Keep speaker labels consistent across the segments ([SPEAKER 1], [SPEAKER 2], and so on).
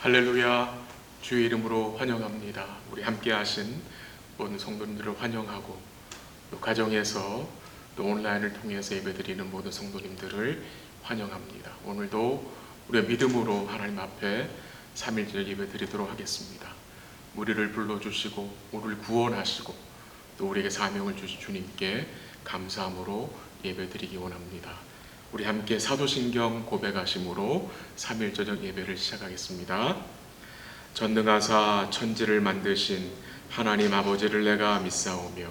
[SPEAKER 1] 할렐루야, 주의 이름으로 환영합니다. 우리 함께 하신 모든 성도님들을 환영하고, 또 가정에서 또 온라인을 통해서 예배드리는 모든 성도님들을 환영합니다. 오늘도 우리의 믿음으로 하나님 앞에 3.1절 예배드리도록 하겠습니다. 우리를 불러주시고 우리를 구원하시고 또 우리에게 사명을 주신 주님께 감사함으로 예배드리기 원합니다. 우리 함께 사도신경 고백하심으로 3.1 저녁 예배를 시작하겠습니다. 전능하사 천지를 만드신 하나님 아버지를 내가 믿사오며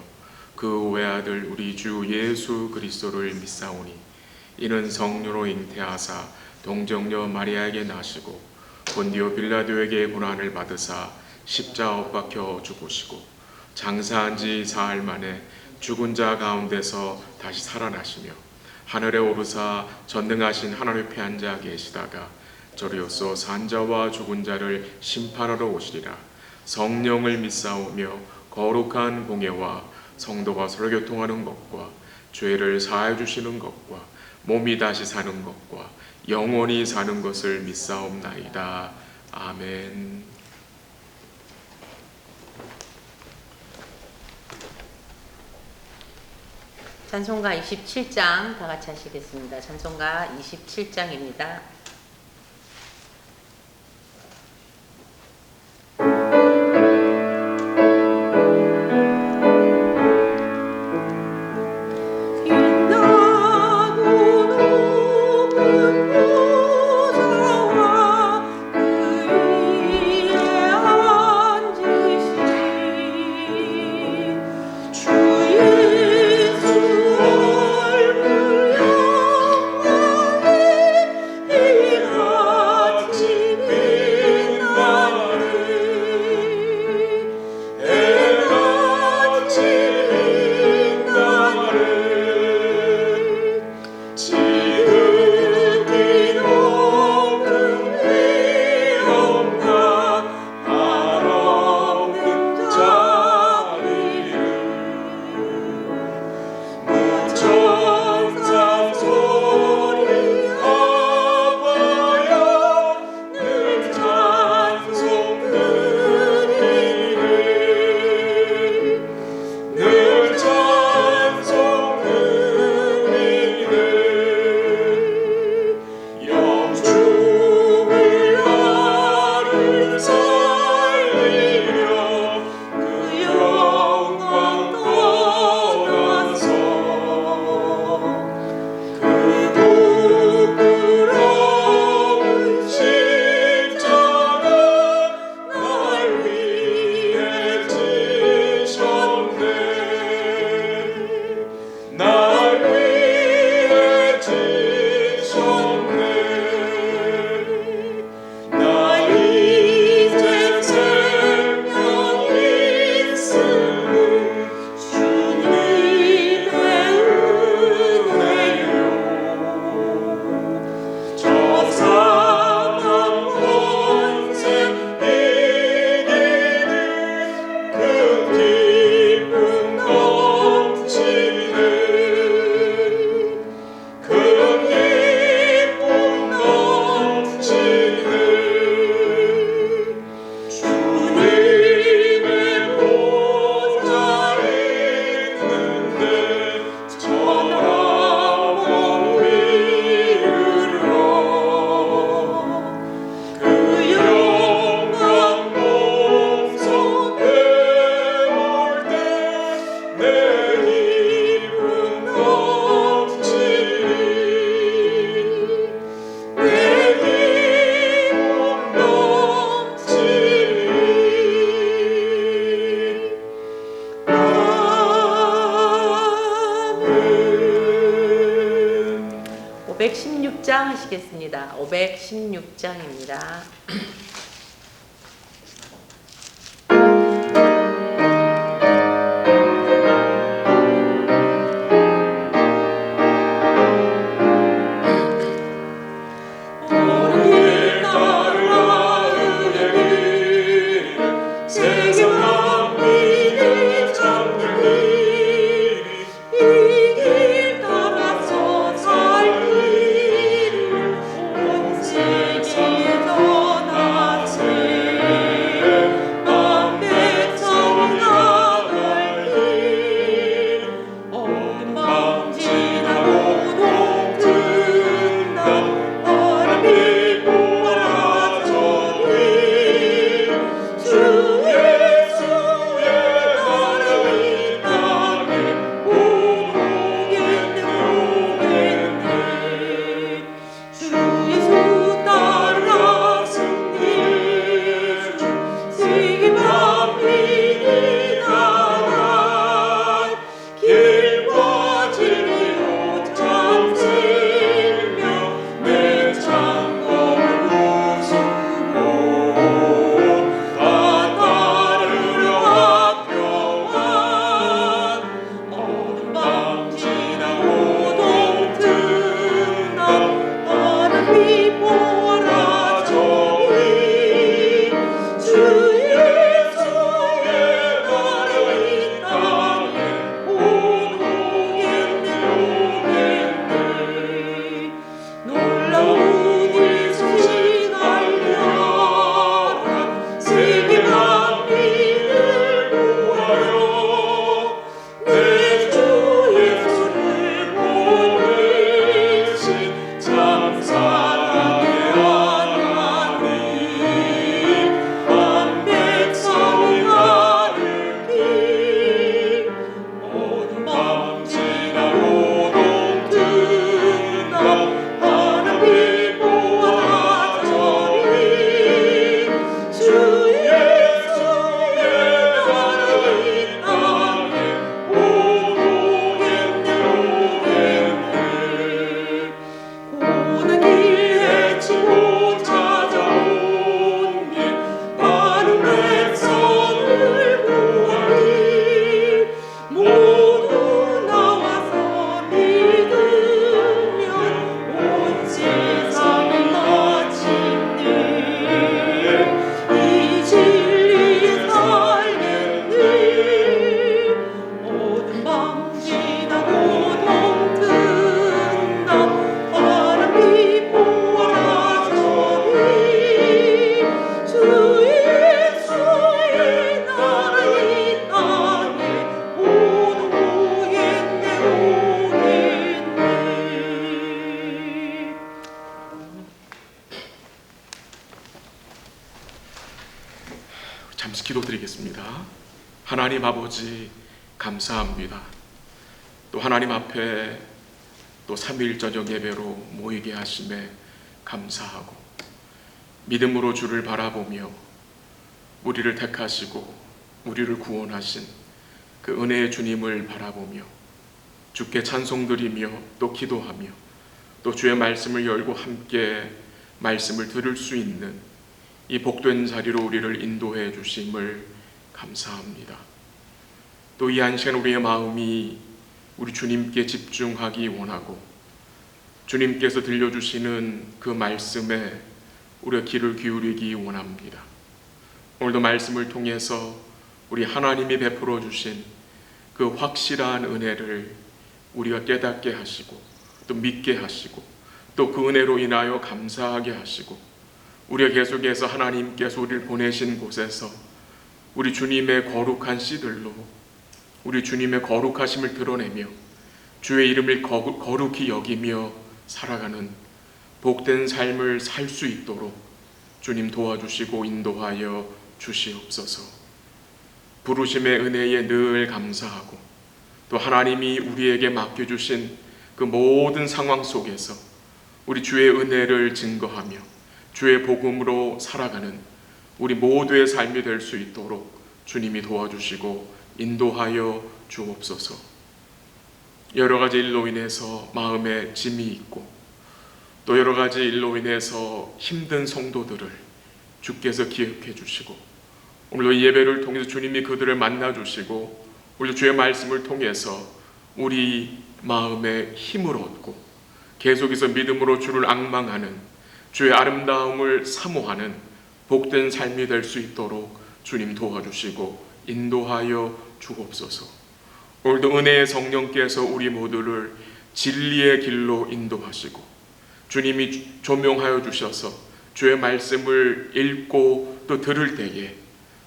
[SPEAKER 1] 그 외아들 우리 주 예수 그리스도를 믿사오니 이는 성령으로 잉태하사 동정녀 마리아에게 나시고 본디오 빌라도에게 고난을 받으사 십자가 못 박혀 죽으시고 장사한 지 사흘 만에 죽은 자 가운데서 다시 살아나시며 하늘에 오르사 전능하신 하나님의 폐한 자 계시다가 저리로서 산자와 죽은 자를 심판하러 오시리라. 성령을 믿사오며 거룩한 공예와 성도가 서로 교통하는 것과 죄를 사하여 주시는 것과 몸이 다시 사는 것과 영원히 사는 것을 믿사옵나이다. 아멘.
[SPEAKER 2] 찬송가 27장 다 같이 하시겠습니다. 찬송가 27장입니다. 하시겠습니다. 516장입니다.
[SPEAKER 3] 온 세계에 전하
[SPEAKER 1] 잠시 기도드리겠습니다. 하나님 아버지 감사합니다. 또 하나님 앞에 또 3일 저녁 예배로 모이게 하심에 감사하고 믿음으로 주를 바라보며 우리를 택하시고 우리를 구원하신 그 은혜의 주님을 바라보며 주께 찬송드리며 또 기도하며 또 주의 말씀을 열고 함께 말씀을 들을 수 있는 이 복된 자리로 우리를 인도해 주심을 감사합니다. 또 이 한 시간 우리의 마음이 우리 주님께 집중하기 원하고 주님께서 들려주시는 그 말씀에 우리가 귀를 기울이기 원합니다. 오늘도 말씀을 통해서 우리 하나님이 베풀어 주신 그 확실한 은혜를 우리가 깨닫게 하시고 또 믿게 하시고 또 그 은혜로 인하여 감사하게 하시고 우리가 계속해서 하나님께서 우리를 보내신 곳에서 우리 주님의 거룩한 씨들로 우리 주님의 거룩하심을 드러내며 주의 이름을 거룩히 여기며 살아가는 복된 삶을 살 수 있도록 주님 도와주시고 인도하여 주시옵소서. 부르심의 은혜에 늘 감사하고 또 하나님이 우리에게 맡겨주신 그 모든 상황 속에서 우리 주의 은혜를 증거하며 주의 복음으로 살아가는 우리 모두의 삶이 될 수 있도록 주님이 도와주시고 인도하여 주옵소서. 여러 가지 일로 인해서 마음에 짐이 있고 또 여러 가지 일로 인해서 힘든 성도들을 주께서 기억해 주시고 오늘도 이 예배를 통해서 주님이 그들을 만나 주시고 오늘도 주의 말씀을 통해서 우리 마음에 힘을 얻고 계속해서 믿음으로 주를 앙망하는 주의 아름다움을 사모하는 복된 삶이 될 수 있도록 주님 도와주시고 인도하여 주옵소서. 오늘도 은혜의 성령께서 우리 모두를 진리의 길로 인도하시고 주님이 조명하여 주셔서 주의 말씀을 읽고 또 들을 때에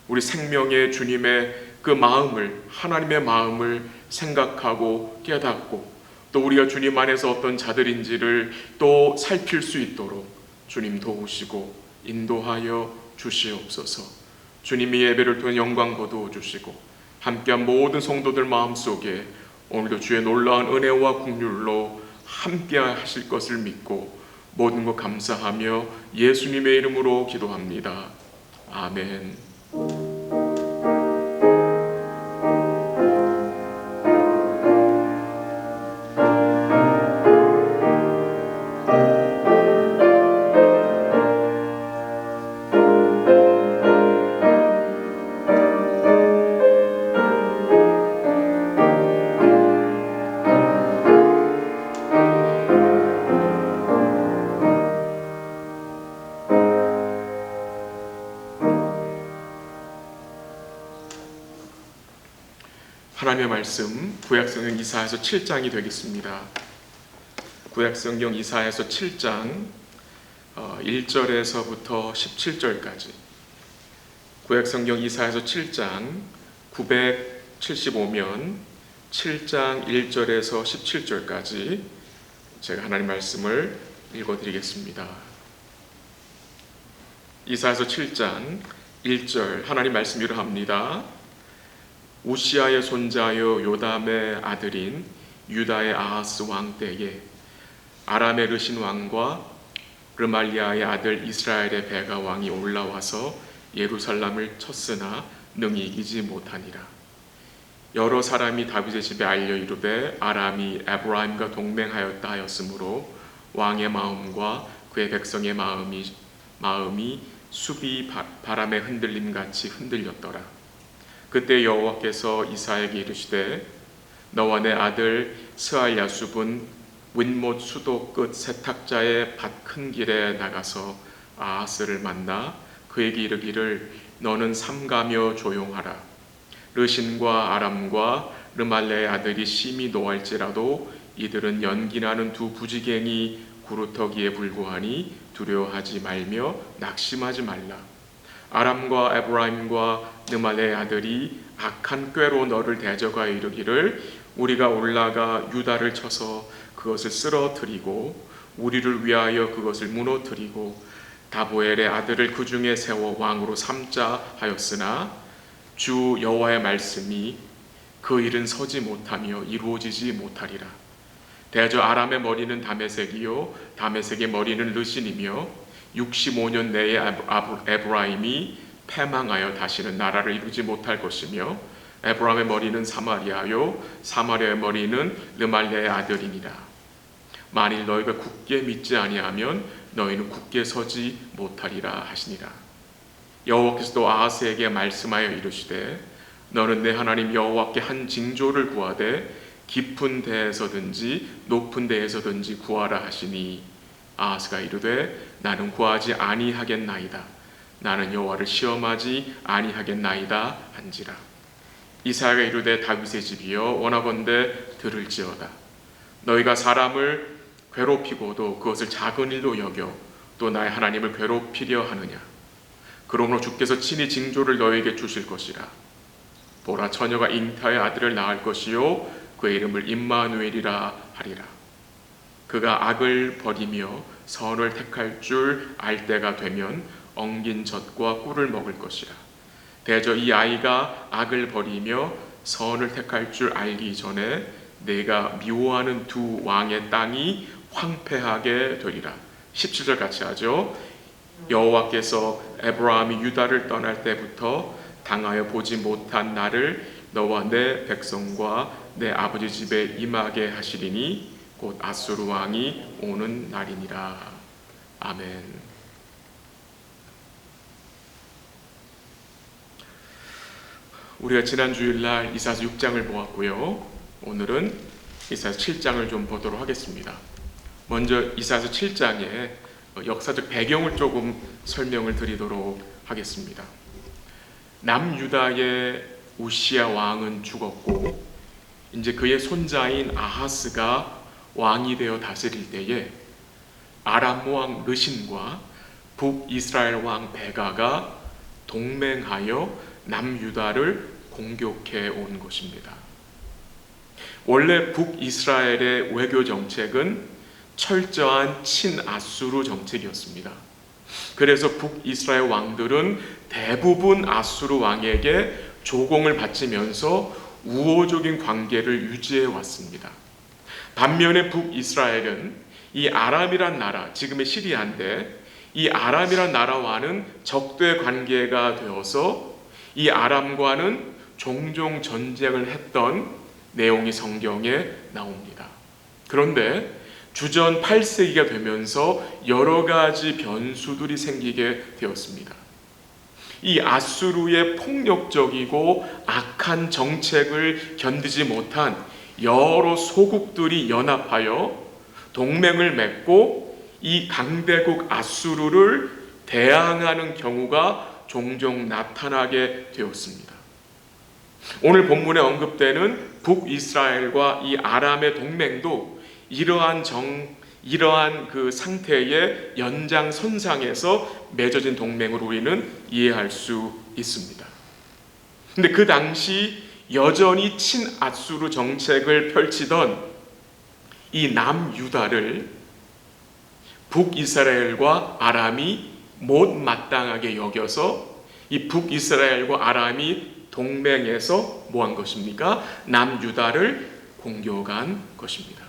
[SPEAKER 1] 우리 생명의 주님의 그 마음을 하나님의 마음을 생각하고 깨닫고 또 우리가 주님 안에서 어떤 자들인지를 또 살필 수 있도록 주님 도우시고 인도하여 주시옵소서. 주님이 예배를 통해 영광 거두어 주시고 함께한 모든 성도들 마음속에 오늘도 주의 놀라운 은혜와 긍휼로 함께 하실 것을 믿고 모든 것 감사하며 예수님의 이름으로 기도합니다. 아멘. 하나님의 말씀 구약성경 이사야서 7장이 되겠습니다. 구약성경 이사야서 7장 1절에서부터 17절까지 구약성경 이사야서 7장 975면 7장 1절에서 17절까지 제가 하나님 말씀을 읽어드리겠습니다. 이사야서 7장 1절 하나님 말씀 이러합니다. 우시아의 손자여 요담의 아들인 유다의 아하스 왕 때에 아람의 르신 왕과 르말리아의 아들 이스라엘의 베가 왕이 올라와서 예루살렘을 쳤으나 능히 이기지 못하니라. 여러 사람이 다윗의 집에 알려 이르되 아람이 에브라임과 동맹하였다 하였으므로 왕의 마음과 그의 백성의 마음이 숲이 바람의 흔들림같이 흔들렸더라. 그때 여호와께서 이사야에게 이르시되 너와 내 아들 스알야숲은 윗못 수도 끝 세탁자의 밭 큰 길에 나가서 아하스를 만나 그에게 이르기를 너는 삼가며 조용하라. 르신과 아람과 르말레의 아들이 심히 노할지라도 이들은 연기나는 두 부지갱이 구루터기에 불구하니 두려워하지 말며 낙심하지 말라. 아람과 에브라임과 르말레의 아들이 악한 꾀로 너를 대적하여 이르기를 우리가 올라가 유다를 쳐서 그것을 쓰러뜨리고 우리를 위하여 그것을 무너뜨리고 다보엘의 아들을 그 중에 세워 왕으로 삼자 하였으나 주 여호와의 말씀이 그 일은 서지 못하며 이루어지지 못하리라. 대저 아람의 머리는 다메섹이요 다메섹의 머리는 르신이며 65년 내에 에브라임이 패망하여 다시는 나라를 이루지 못할 것이며 에브라임의 머리는 사마리아요 사마리아의 머리는 르말리아의 아들이니라. 만일 너희가 굳게 믿지 아니하면 너희는 굳게 서지 못하리라 하시니라. 여호와께서도 아하스에게 말씀하여 이르시되 너는 내 하나님 여호와께 한 징조를 구하되 깊은 데에서든지 높은 데에서든지 구하라 하시니 아하스가 이르되 나는 구하지 아니하겠나이다. 나는 여호와를 시험하지 아니하겠나이다 한지라. 이사야가 이르되 다윗의 집이여 원하건대 들을지어다. 너희가 사람을 괴롭히고도 그것을 작은 일로 여겨 또 나의 하나님을 괴롭히려 하느냐. 그러므로 주께서 친히 징조를 너희에게 주실 것이라. 보라 처녀가 잉타의 아들을 낳을 것이요 그의 이름을 임마누엘이라 하리라. 그가 악을 버리며 선을 택할 줄 알 때가 되면 엉긴 젖과 꿀을 먹을 것이라. 대저 이 아이가 악을 버리며 선을 택할 줄 알기 전에 내가 미워하는 두 왕의 땅이 황폐하게 되리라. 17절 같이 하죠. 여호와께서 에브라임이 유다를 떠날 때부터 당하여 보지 못한 나를 너와 내 백성과 내 아버지 집에 임하게 하시리니 곧 아수르 왕이 오는 날이니라. 아멘. 우리가 지난 주일날 이사야서 6장을 보았고요. 오늘은 이사야서 7장을 좀 보도록 하겠습니다. 먼저 이사야서 7장의 역사적 배경을 조금 설명을 드리도록 하겠습니다. 남유다의 우시야 왕은 죽었고 이제 그의 손자인 아하스가 왕이 되어 다스릴 때에 아람 왕 르신과 북이스라엘 왕 베가가 동맹하여 남유다를 공격해 온 것입니다. 원래 북이스라엘의 외교 정책은 철저한 친아수르 정책이었습니다. 그래서 북이스라엘 왕들은 대부분 아수르 왕에게 조공을 바치면서 우호적인 관계를 유지해 왔습니다. 반면에 북이스라엘은 이 아람이란 나라, 지금의 시리아인데 이 아람이란 나라와는 적대 관계가 되어서 이 아람과는 종종 전쟁을 했던 내용이 성경에 나옵니다. 그런데 주전 8세기가 되면서 여러 가지 변수들이 생기게 되었습니다. 이 아수르의 폭력적이고 악한 정책을 견디지 못한 여러 소국들이 연합하여 동맹을 맺고 이 강대국 아수르를 대항하는 경우가 종종 나타나게 되었습니다. 오늘 본문에 언급되는 북이스라엘과 이 아람의 동맹도 이러한 그 상태의 연장선상에서 맺어진 동맹으로 우리는 이해할 수 있습니다. 근데 그 당시 여전히 친아수르 정책을 펼치던 이 남유다를 북이스라엘과 아람이 못마땅하게 여겨서 이 북이스라엘과 아람이 동맹해서 뭐한 것입니까? 남유다를 공격한 것입니다.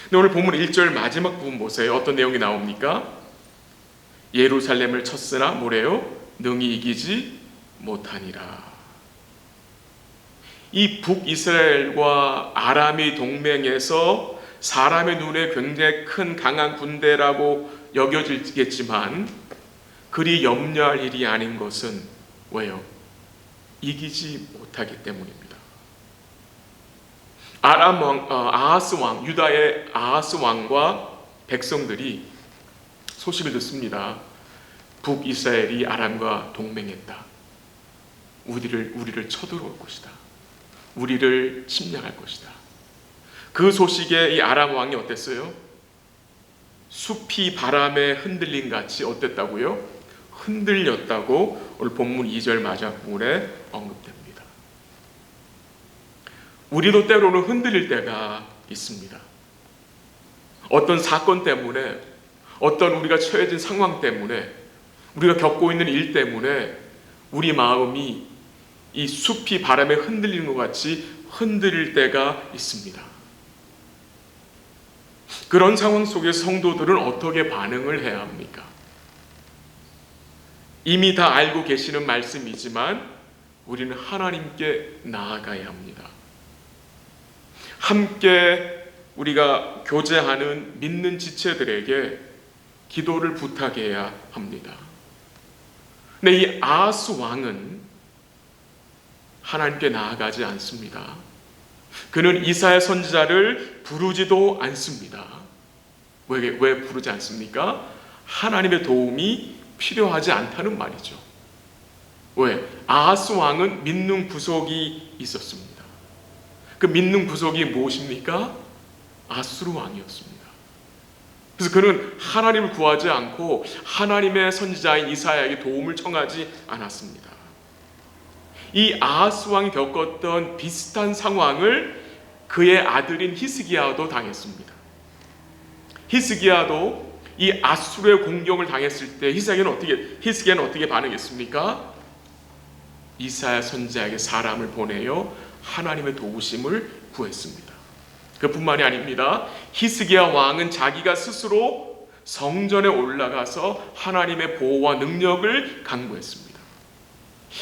[SPEAKER 1] 근데 오늘 본문 1절 마지막 부분 보세요. 어떤 내용이 나옵니까? 예루살렘을 쳤으나 뭐래요? 능히 이기지 못하니라. 이 북이스라엘과 아람이 동맹해서 사람의 눈에 굉장히 큰 강한 군대라고 여겨지겠지만 그리 염려할 일이 아닌 것은 왜요? 이기지 못하기 때문입니다. 아하스 왕, 유다의 아하스 왕과 백성들이 소식을 듣습니다. 북이스라엘이 아람과 동맹했다. 우리를 쳐들어올 것이다. 우리를 침략할 것이다. 그 소식에 이 아람 왕이 어땠어요? 숲이 바람에 흔들린 같이 어땠다고요? 흔들렸다고 오늘 본문 2절 마지막 부분에 언급됩니다. 우리도 때로는 흔들릴 때가 있습니다. 어떤 사건 때문에 어떤 우리가 처해진 상황 때문에, 우리가 겪고 있는 일 때문에 우리 마음이 이 숲이 바람에 흔들리는 것 같이 흔들릴 때가 있습니다. 그런 상황 속에서 성도들은 어떻게 반응을 해야 합니까? 이미 다 알고 계시는 말씀이지만 우리는 하나님께 나아가야 합니다. 함께 우리가 교제하는 믿는 지체들에게 기도를 부탁해야 합니다. 근데 이 아하스 왕은 하나님께 나아가지 않습니다. 그는 이사야 선지자를 부르지도 않습니다. 왜 부르지 않습니까? 하나님의 도움이 필요하지 않다는 말이죠. 왜? 아하스 왕은 믿는 구속이 있었습니다. 그 믿는 구속이 무엇입니까? 아수르 왕이었습니다. 그래서 그는 하나님을 구하지 않고 하나님의 선지자인 이사야에게 도움을 청하지 않았습니다. 이 아하스 왕이 겪었던 비슷한 상황을 그의 아들인 히스기야도 당했습니다. 히스기야도 이 아수르의 공격을 당했을 때 히스기야는 어떻게 반응했습니까? 이사야 선지자에게 사람을 보내어 하나님의 도우심을 구했습니다. 그뿐만이 아닙니다. 히스기야 왕은 자기가 스스로 성전에 올라가서 하나님의 보호와 능력을 강구했습니다.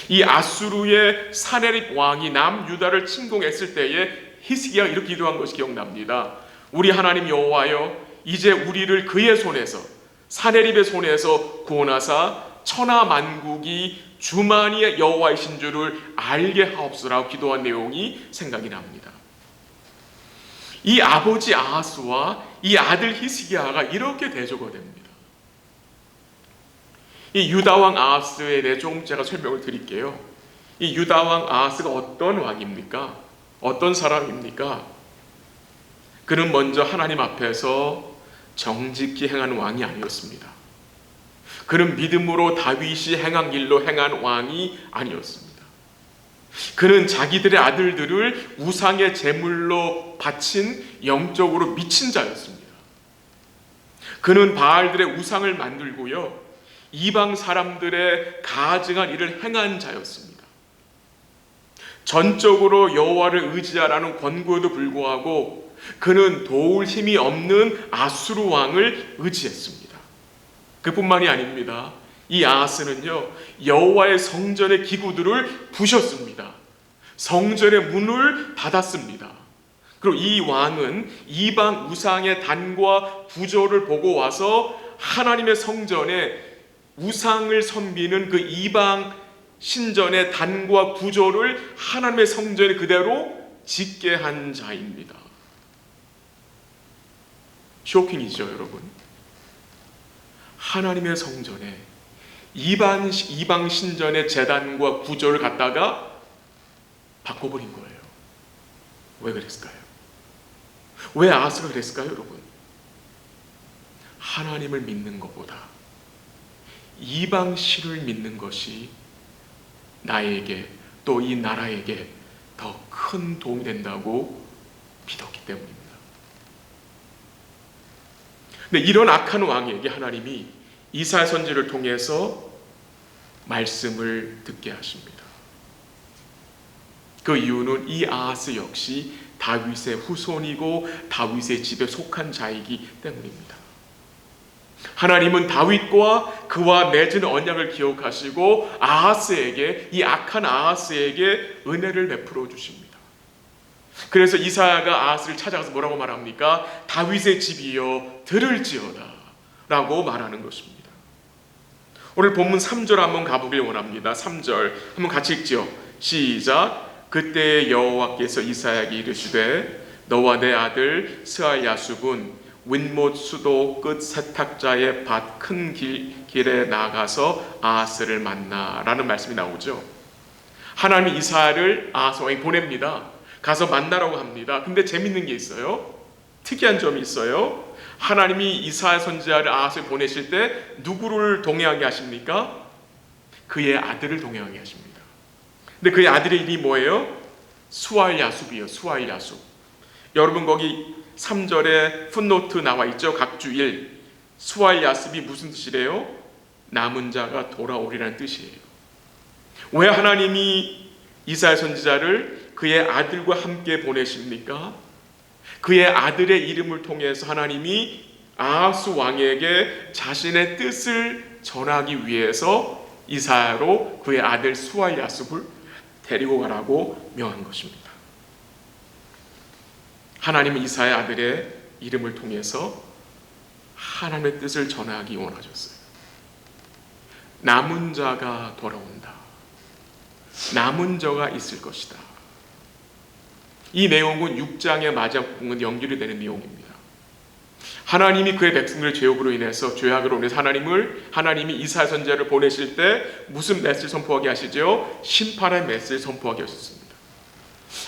[SPEAKER 1] 이 아수르의 사네립 왕이 남유다를 침공했을 때에 히스기야가 이렇게 기도한 것이 기억납니다. 우리 하나님 여호와여, 이제 우리를 그의 손에서, 사네립의 손에서 구원하사 천하 만국이 주만이 여호와이신 줄을 알게 하옵소서라고 기도한 내용이 생각이 납니다. 이 아버지 아하스와 이 아들 히스기야가 이렇게 대조가 됩니다. 이 유다왕 아하스에 대해 조금 제가 설명을 드릴게요. 이 유다왕 아하스가 어떤 왕입니까? 어떤 사람입니까? 그는 먼저 하나님 앞에서 정직히 행하는 왕이 아니었습니다. 그는 믿음으로 다윗이 행한 길로 행한 왕이 아니었습니다. 그는 자기들의 아들들을 우상의 제물로 바친 영적으로 미친 자였습니다. 그는 바알들의 우상을 만들고요, 이방 사람들의 가증한 일을 행한 자였습니다. 전적으로 여호와를 의지하라는 권고에도 불구하고 그는 도울 힘이 없는 아수르 왕을 의지했습니다. 그뿐만이 아닙니다. 이 아하스는요, 여호와의 성전의 기구들을 부셨습니다. 성전의 문을 닫았습니다. 그리고 이 왕은 이방 우상의 단과 부조를 보고 와서 하나님의 성전에 우상을 섬기는 그 이방 신전의 단과 구조를 하나님의 성전에 그대로 짓게 한 자입니다. 쇼킹이죠, 여러분. 하나님의 성전에 이방 신전의 제단과 구조를 갖다가 바꿔버린 거예요. 왜 그랬을까요? 왜 아하스가 그랬을까요, 여러분? 하나님을 믿는 것보다 이방 신을 믿는 것이 나에게 또 이 나라에게 더 큰 도움이 된다고 믿었기 때문입니다. 근데 이런 악한 왕에게 하나님이 이사야 선지를 통해서 말씀을 듣게 하십니다. 그 이유는 이 아하스 역시 다윗의 후손이고 다윗의 집에 속한 자이기 때문입니다. 하나님은 다윗과 그와 맺은 언약을 기억하시고 아하스에게, 이 악한 아하스에게 은혜를 베풀어 주십니다. 그래서 이사야가 아하스를 찾아가서 뭐라고 말합니까? 다윗의 집이여 들을지어다 라고 말하는 것입니다. 오늘 본문 3절 한번 가보길 원합니다. 3절 한번 같이 읽지요. 시작. 그때 여호와께서 이사야에게 이르시되 너와 내 아들 스알야숲은 윗못 수도 끝 세탁자의 밭 큰 길에 나가서 아하스를 만나라는 말씀이 나오죠. 하나님이 이사야를 아하스 왕에게 보냅니다. 가서 만나라고 합니다. 근데 재밌는 게 있어요. 특이한 점이 있어요. 하나님이 이사야 선지자를 아하스에 보내실 때 누구를 동행하게 하십니까? 그의 아들을 동행하게 하십니다. 근데 그의 아들의 이름이 뭐예요? 스알야숲이에요. 스알야숲. 여러분 거기 3절에 풋노트 나와 있죠. 각주일. 수알 야습이 무슨 뜻이래요? 남은 자가 돌아오리라는 뜻이에요. 왜 하나님이 이사야 선지자를 그의 아들과 함께 보내십니까? 그의 아들의 이름을 통해서 하나님이 아하스 왕에게 자신의 뜻을 전하기 위해서 이사야로 그의 아들 수알 야습을 데리고 가라고 명한 것입니다. 하나님은 이사야 아들의 이름을 통해서 하나님의 뜻을 전하기 원하셨어요. 남은 자가 돌아온다. 남은 자가 있을 것이다. 이 내용은 6장의 마지막 부분과 연결이 되는 내용입니다. 하나님이 그의 백성들의 죄악으로 인해서 하나님이 이사야 선지자를 보내실 때 무슨 메시지를 선포하게 하시죠? 심판의 메시지를 선포하게 하셨습니다.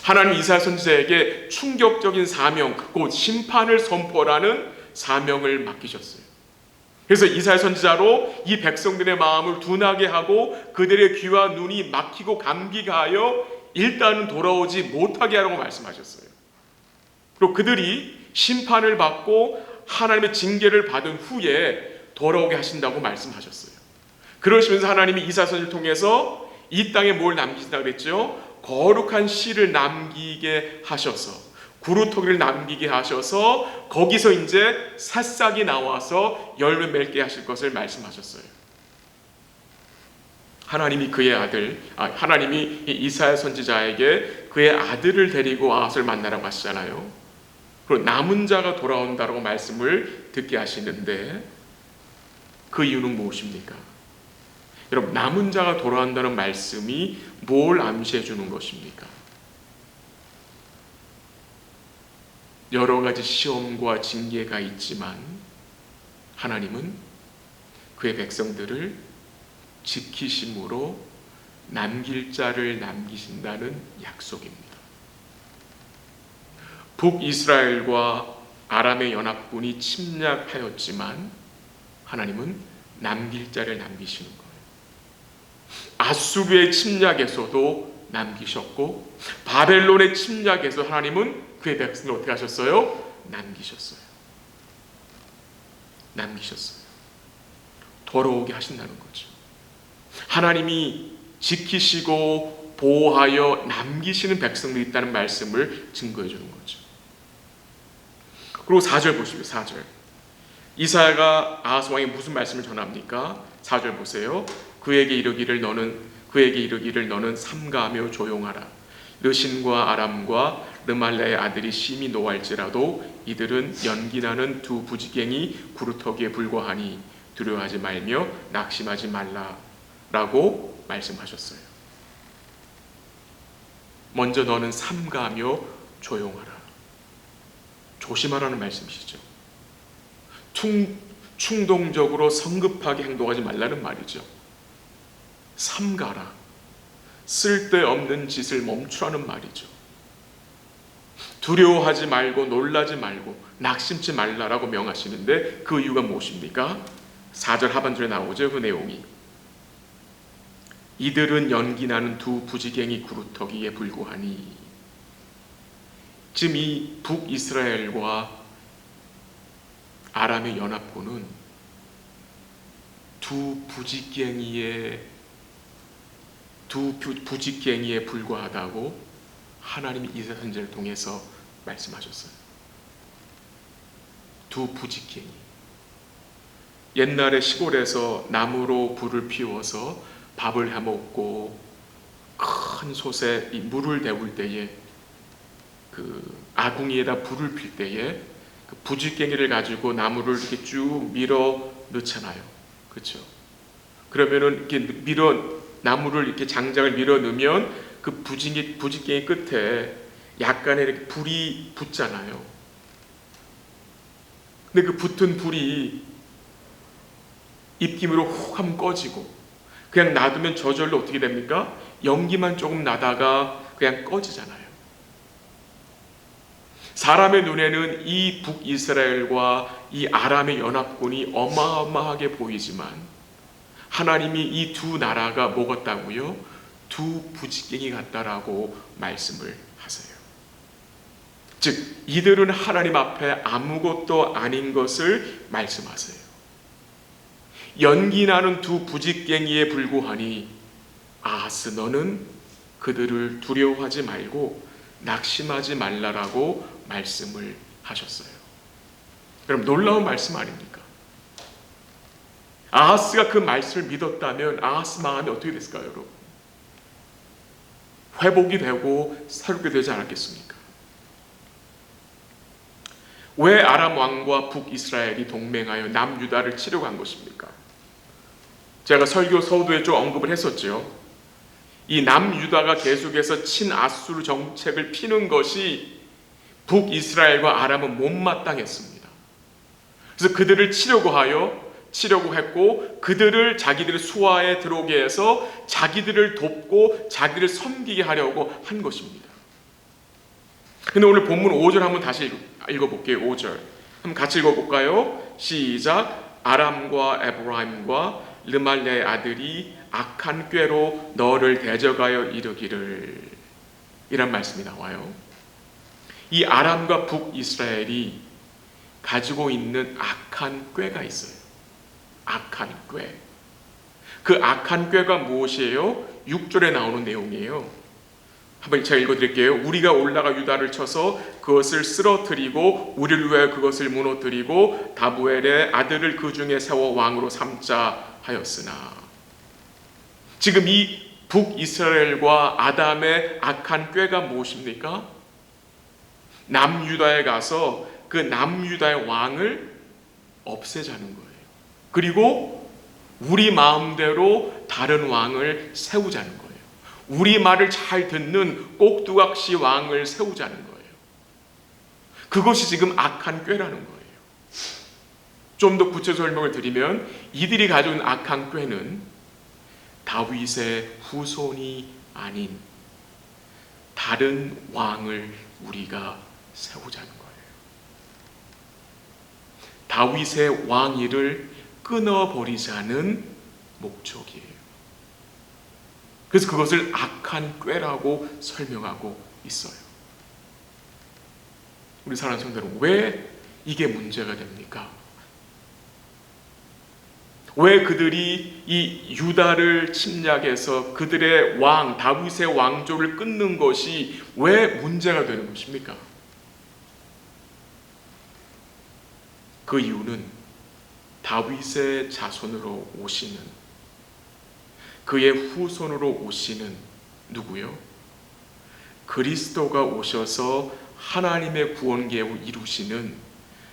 [SPEAKER 1] 하나님 이사야 선지자에게 충격적인 사명, 곧 심판을 선포라는 사명을 맡기셨어요. 그래서 이사야 선지자로 이 백성들의 마음을 둔하게 하고 그들의 귀와 눈이 막히고 감기게 하여 일단은 돌아오지 못하게 하라고 말씀하셨어요. 그리고 그들이 심판을 받고 하나님의 징계를 받은 후에 돌아오게 하신다고 말씀하셨어요. 그러시면서 하나님이 이사야 선지자를 통해서 이 땅에 뭘 남기신다고 그랬죠? 거룩한 씨를 남기게 하셔서, 구루터기를 남기게 하셔서 거기서 이제 새싹이 나와서 열매 맺게 하실 것을 말씀하셨어요. 하나님이 하나님이 이사야 선지자에게 그의 아들을 데리고 아하스를 만나라고 하시잖아요. 그리고 남은 자가 돌아온다라고 말씀을 듣게 하시는데 그 이유는 무엇입니까? 여러분, 남은 자가 돌아온다는 말씀이 뭘 암시해 주는 것입니까? 여러 가지 시험과 징계가 있지만 하나님은 그의 백성들을 지키심으로 남길 자를 남기신다는 약속입니다. 북이스라엘과 아람의 연합군이 침략하였지만 하나님은 남길 자를 남기시는 거예요. 아수르의 침략에서도 남기셨고 바벨론의 침략에서 하나님은 그의 백성을 어떻게 하셨어요? 남기셨어요. 돌아오게 하신다는 거죠. 하나님이 지키시고 보호하여 남기시는 백성들이 있다는 말씀을 증거해 주는 거죠. 그리고 4절 보시죠. 4절. 이사야가 아하스 왕에 무슨 말씀을 전합니까? 4절 보세요. 그에게 이르기를 너는 삼가하며 조용하라. 르신과 아람과 르말라의 아들이 심히 노할지라도 이들은 연기나는 두 부지갱이 구루터기에 불과하니 두려워하지 말며 낙심하지 말라라고 말씀하셨어요. 먼저 너는 삼가하며 조용하라. 조심하라는 말씀이시죠. 충동적으로 성급하게 행동하지 말라는 말이죠. 삼가라. 쓸데없는 짓을 멈추라는 말이죠. 두려워하지 말고 놀라지 말고 낙심치 말라라고 명하시는데 그 이유가 무엇입니까? 4절 하반절에 나오죠. 그 내용이. 이들은 연기나는 두 부지갱이 구루터기에 불과하니. 지금 이 북이스라엘과 아람의 연합군은 두 부지갱이에 불과하다고 하나님이 이사야 선지자를 통해서 말씀하셨어요. 두 부지갱이. 옛날에 시골에서 나무로 불을 피워서 밥을 해먹고 큰 솥에 이 물을 데울 때에 그 아궁이에다 불을 필 때에 그 부지갱이를 가지고 나무를 이렇게 쭉 밀어 넣잖아요. 그렇죠? 그러면은 이렇게 나무를 이렇게 장작을 밀어 넣으면 그 부지갱이 끝에 약간의 이렇게 불이 붙잖아요. 근데 그 붙은 불이 입김으로 훅 하면 꺼지고 그냥 놔두면 저절로 어떻게 됩니까? 연기만 조금 나다가 그냥 꺼지잖아요. 사람의 눈에는 이 북이스라엘과 이 아람의 연합군이 어마어마하게 보이지만 하나님이 이 두 나라가 뭐 같다고요? 두 부지갱이 같다라고 말씀을 하세요. 즉 이들은 하나님 앞에 아무것도 아닌 것을 말씀하세요. 연기나는 두 부직갱이에 불구하니 아하스 너는 그들을 두려워하지 말고 낙심하지 말라라고 말씀을 하셨어요. 여러분 놀라운 말씀 아닙니까? 아하스가 그 말씀을 믿었다면 아하스 마음이 어떻게 됐을까요, 여러분? 회복이 되고 새롭게 되지 않았겠습니까? 왜 아람 왕과 북이스라엘이 동맹하여 남유다를 치려고 한 것입니까? 제가 설교 서두에 좀 언급을 했었죠. 이 남유다가 계속해서 친아수르 정책을 피는 것이 북이스라엘과 아람은 못마땅했습니다. 그래서 그들을 치려고 했고 그들을 자기들의 수하에 들어오게 해서 자기들을 돕고 자기를 섬기게 하려고 한 것입니다. 근데 오늘 본문 5절 한번 다시 읽어볼게요. 5절 한번 같이 읽어볼까요? 시작. 아람과 에브라임과 르말레의 아들이 악한 꾀로 너를 대적하여 이르기를, 이란 말씀이 나와요. 이 아람과 북이스라엘이 가지고 있는 악한 꾀가 있어요. 악한 꾀. 그 악한 꾀가 무엇이에요? 6절에 나오는 내용이에요. 한번 제가 읽어드릴게요. 우리가 올라가 유다를 쳐서 그것을 쓰러뜨리고 우리를 위하여 그것을 무너뜨리고 다부엘의 아들을 그 중에 세워 왕으로 삼자 하였으나. 지금 이 북이스라엘과 아담의 악한 꾀가 무엇입니까? 남유다에 가서 그 남유다의 왕을 없애자는 거예요. 그리고 우리 마음대로 다른 왕을 세우자는 거예요. 우리 말을 잘 듣는 꼭두각시 왕을 세우자는 거예요. 그것이 지금 악한 꾀라는 거예요. 좀 더 구체 설명을 드리면 이들이 가져온 악한 꾀는 다윗의 후손이 아닌 다른 왕을 우리가 세우자는 거예요. 다윗의 왕위를 끊어버리자는 목적이에요. 그래서 그것을 악한 꾀라고 설명하고 있어요. 우리 사랑하는 성도 여러분, 왜 이게 문제가 됩니까? 왜 그들이 이 유다를 침략해서 그들의 왕, 다윗의 왕조를 끊는 것이 왜 문제가 되는 것입니까? 그 이유는 다윗의 자손으로 오시는, 그의 후손으로 오시는 누구요? 그리스도가 오셔서 하나님의 구원 계획을 이루시는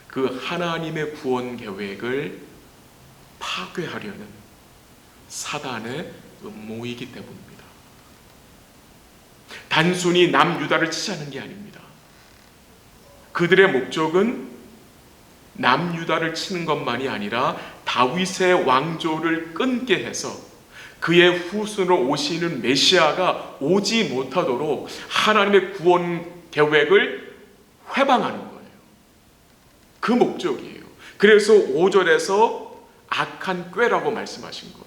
[SPEAKER 1] 그 하나님의 구원 계획을 파괴하려는 사단의 음모이기 때문입니다. 단순히 남유다를 치자는 게 아닙니다. 그들의 목적은 남유다를 치는 것만이 아니라 다윗의 왕조를 끊게 해서 그의 후손으로 오시는 메시아가 오지 못하도록 하나님의 구원 계획을 회방하는 거예요. 그 목적이에요. 그래서 5절에서 악한 꾀라고 말씀하신 거예요.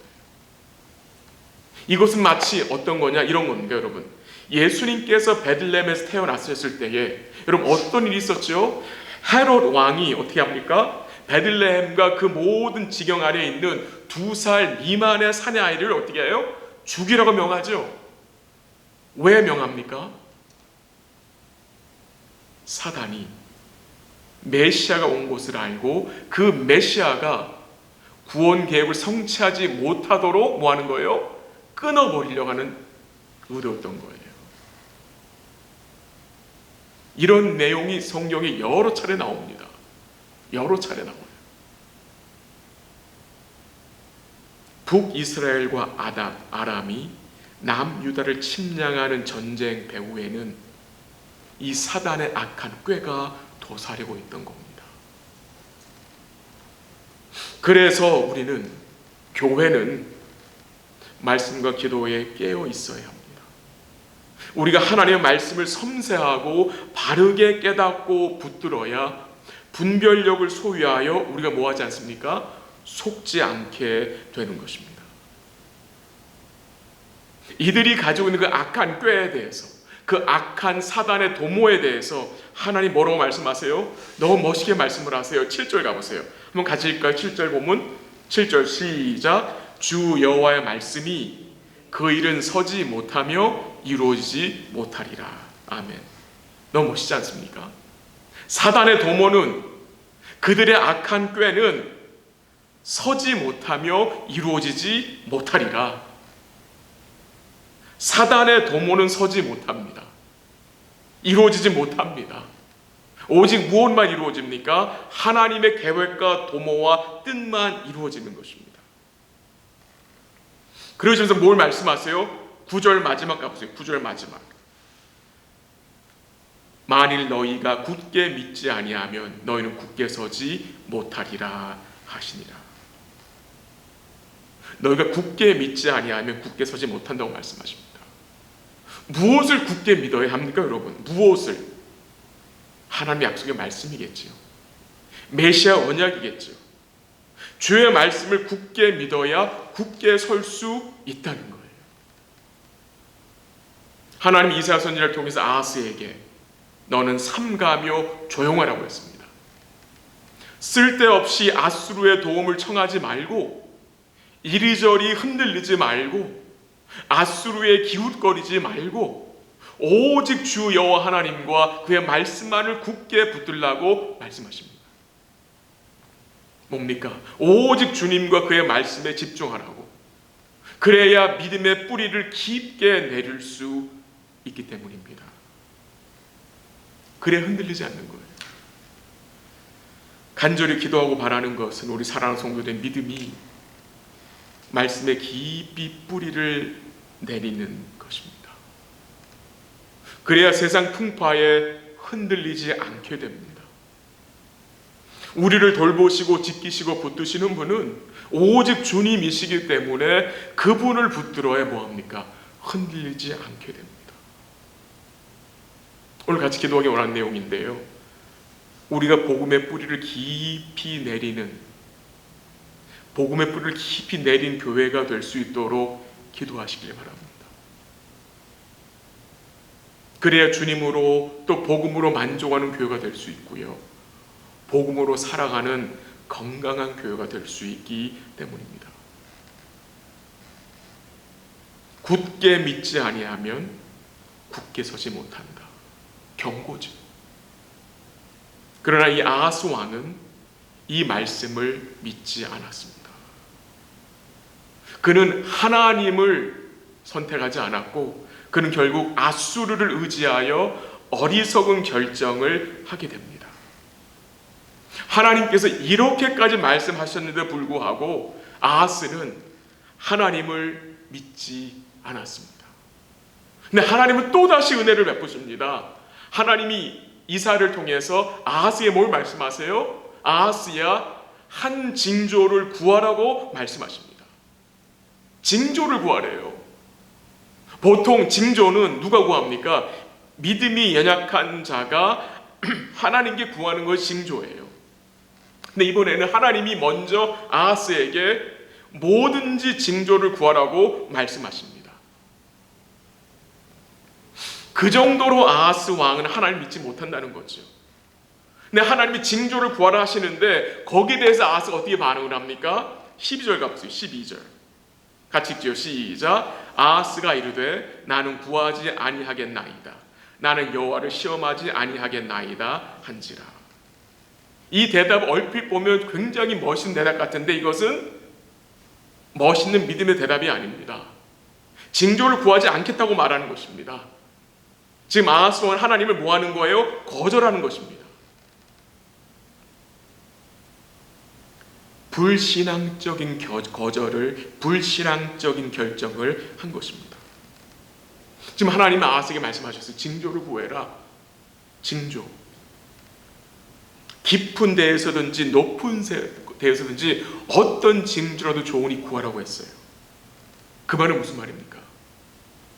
[SPEAKER 1] 이것은 마치 어떤 거냐, 이런 겁니다, 여러분. 예수님께서 베들레헴에서 태어났을 때에 여러분 어떤 일이 있었죠? 헤롯 왕이 어떻게 합니까? 베들레헴과 그 모든 지경 아래에 있는 2살 미만의 사내 아이를 어떻게 해요? 죽이라고 명하죠. 왜 명합니까? 사단이 메시아가 온 것을 알고 그 메시아가 구원 계획을 성취하지 못하도록 뭐 하는 거예요? 끊어버리려고 하는 의도였던 거예요. 이런 내용이 성경에 여러 차례 나옵니다. 여러 차례 나와요. 북이스라엘과 아람이 남유다를 침략하는 전쟁 배후에는 이 사단의 악한 꾀가 도사리고 있던 겁니다. 그래서 우리는, 교회는 말씀과 기도에 깨어 있어야 합니다. 우리가 하나님의 말씀을 섬세하고 바르게 깨닫고 붙들어야 분별력을 소유하여 우리가 뭐 하지 않습니까? 속지 않게 되는 것입니다. 이들이 가지고 있는 그 악한 꾀에 대해서, 그 악한 사단의 도모에 대해서 하나님 뭐라고 말씀하세요? 너무 멋있게 말씀을 하세요. 7절 가보세요. 한번 같이 읽을까요? 7절 보면 7절 시작. 주 여호와의 말씀이 그 일은 서지 못하며 이루어지지 못하리라. 아멘. 너무 멋있지 않습니까? 사단의 도모는, 그들의 악한 꾀는 서지 못하며 이루어지지 못하리라. 사단의 도모는 서지 못합니다. 이루어지지 못합니다. 오직 무엇만 이루어집니까? 하나님의 계획과 도모와 뜻만 이루어지는 것입니다. 그러시면서 뭘 말씀하세요? 9절 마지막 가보세요. 9절 마지막. 만일 너희가 굳게 믿지 아니하면 너희는 굳게 서지 못하리라 하시니라. 너희가 굳게 믿지 아니하면 굳게 서지 못한다고 말씀하십니다. 무엇을 굳게 믿어야 합니까, 여러분? 무엇을? 하나님의 약속의 말씀이겠지요. 메시아 언약이겠죠. 주의 말씀을 굳게 믿어야 굳게 설 수 있다는 거예요. 하나님 이사야 선지자를 통해서 아하스에게 너는 삼가며 조용하라고 했습니다. 쓸데없이 아수르의 도움을 청하지 말고, 이리저리 흔들리지 말고, 아수르에 기웃거리지 말고, 오직 주 여호와 하나님과 그의 말씀만을 굳게 붙들라고 말씀하십니다. 뭡니까? 오직 주님과 그의 말씀에 집중하라고. 그래야 믿음의 뿌리를 깊게 내릴 수 있기 때문입니다. 그래 흔들리지 않는 거예요. 간절히 기도하고 바라는 것은 우리 사랑하는 성도들의 믿음이 말씀에 깊이 뿌리를 내리는 것입니다. 그래야 세상 풍파에 흔들리지 않게 됩니다. 우리를 돌보시고 지키시고 붙드시는 분은 오직 주님이시기 때문에 그분을 붙들어야 뭐합니까? 흔들리지 않게 됩니다. 오늘 같이 기도하기 원하는 내용인데요, 우리가 복음의 뿌리를 깊이 내리는, 복음의 뿌리를 깊이 내린 교회가 될 수 있도록 기도하시길 바랍니다. 그래야 주님으로 또 복음으로 만족하는 교회가 될 수 있고요, 복음으로 살아가는 건강한 교회가 될 수 있기 때문입니다. 굳게 믿지 아니하면 굳게 서지 못한다. 경고죠. 그러나 이 아하스 왕은 이 말씀을 믿지 않았습니다. 그는 하나님을 선택하지 않았고, 그는 결국 아수르를 의지하여 어리석은 결정을 하게 됩니다. 하나님께서 이렇게까지 말씀하셨는데 불구하고 아하스는 하나님을 믿지 않았습니다. 근데 하나님은 또다시 은혜를 베푸십니다. 하나님이 이사를 통해서 아하스에 뭘 말씀하세요? 아하스야, 한 징조를 구하라고 말씀하십니다. 징조를 구하래요. 보통 징조는 누가 구합니까? 믿음이 연약한 자가 하나님께 구하는 것이 징조예요. 근데 이번에는 하나님이 먼저 아하스에게 뭐든지 징조를 구하라고 말씀하십니다. 그 정도로 아하스 왕은 하나님 믿지 못한다는 거죠. 근데 하나님이 징조를 구하라 하시는데 거기에 대해서 아하스가 어떻게 반응을 합니까? 12절 가보세요. 12절 같이 읽죠. 시작. 아하스가 이르되 나는 구하지 아니하겠나이다. 나는 여호와를 시험하지 아니하겠나이다 한지라. 이 대답 얼핏 보면 굉장히 멋있는 대답 같은데 이것은 멋있는 믿음의 대답이 아닙니다. 징조를 구하지 않겠다고 말하는 것입니다. 지금 아하스 왕은 하나님을 뭐 하는 거예요? 거절하는 것입니다. 불신앙적인 거절을, 불신앙적인 결정을 한 것입니다. 지금 하나님은 아하스에게 말씀하셨어요. 징조를 구해라. 징조. 깊은 데에서든지 높은 데에서든지 어떤 징조라도 좋으니 구하라고 했어요. 그 말은 무슨 말입니까?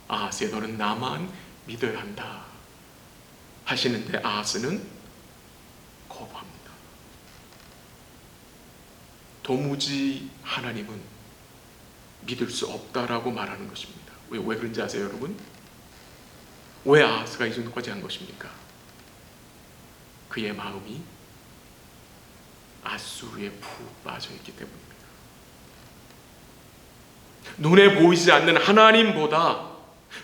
[SPEAKER 1] 아하스야, 너는 나만 믿어야 한다 하시는데 아하스는 거부합니다. 도무지 하나님은 믿을 수 없다라고 말하는 것입니다. 왜 그런지 아세요, 여러분? 왜 아하스가 이 정도까지 한 것입니까? 그의 마음이 아수르에 푹 빠져있기 때문입니다. 눈에 보이지 않는 하나님보다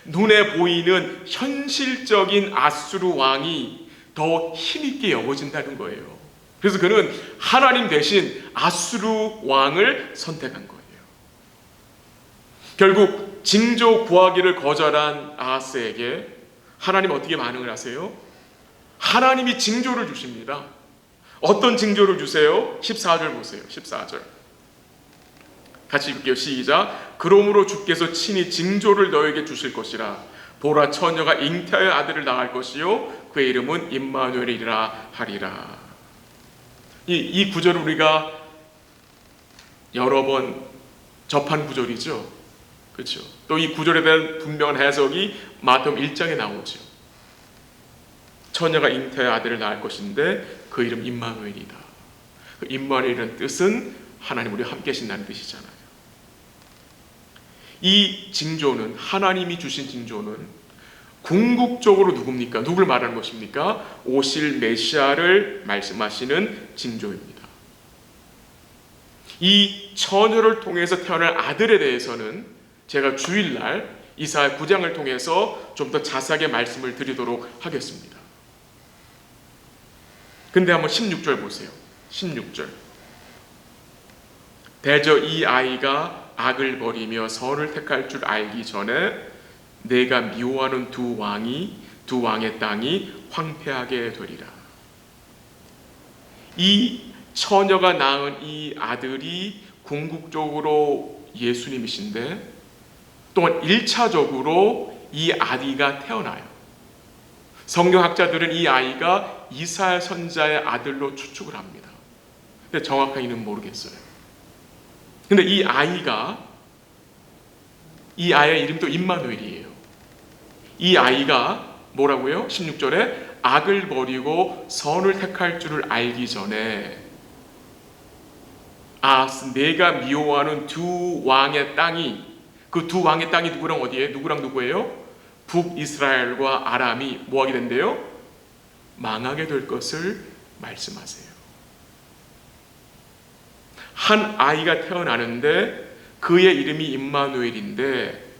[SPEAKER 1] 눈에 보이는 현실적인 아수르 왕이 더 힘있게 여겨진다는 거예요. 그래서 그는 하나님 대신 아수르 왕을 선택한 거예요. 결국 징조 구하기를 거절한 아하스에게 하나님 어떻게 반응을 하세요? 하나님이 징조를 주십니다. 어떤 징조를 주세요? 14절 보세요. 14절 같이 읽을게요. 시작. 그러므로 주께서 친히 징조를 너에게 주실 것이라. 보라, 처녀가 잉태하여 아들을 낳을 것이요 그의 이름은 임마누엘이라 하리라. 이 구절을 우리가 여러 번 접한 구절이죠. 그렇죠. 또 이 구절에 대한 분명한 해석이 마태복음 1장에 나오죠. 처녀가 잉태하여 아들을 낳을 것인데 그 이름 임마누엘이다. 그 임마누엘이라는 뜻은 하나님 우리와 함께 하신다는 뜻이잖아요. 이 징조는, 하나님이 주신 징조는 궁극적으로 누굽니까? 누굴 말하는 것입니까? 오실 메시아를 말씀하시는 징조입니다. 이 처녀를 통해서 태어날 아들에 대해서는 제가 주일날 이사야 9장을 통해서 좀 더 자세하게 말씀을 드리도록 하겠습니다. 근데 한번 16절 보세요. 16절. 대저 이 아이가 악을 버리며 선을 택할 줄 알기 전에 내가 미워하는 두 왕의 땅이 황폐하게 되리라. 이 처녀가 낳은 이 아들이 궁극적으로 예수님이신데 또한 1차적으로 이 아이가 태어나요. 성경학자들은 이 아이가 이사야 선지자의 아들로 추측을 합니다. 근데 정확하게는 모르겠어요. 근데 이 아이의 이름도 임마누엘이에요. 이 아이가 뭐라고요? 16절에 악을 버리고 선을 택할 줄을 알기 전에 내가 미워하는 두 왕의 땅이, 그 두 왕의 땅이 누구랑 어디에? 누구랑 누구예요? 북이스라엘과 아람이 뭐하게 된대요? 망하게 될 것을 말씀하세요. 한 아이가 태어나는데 그의 이름이 임마누엘인데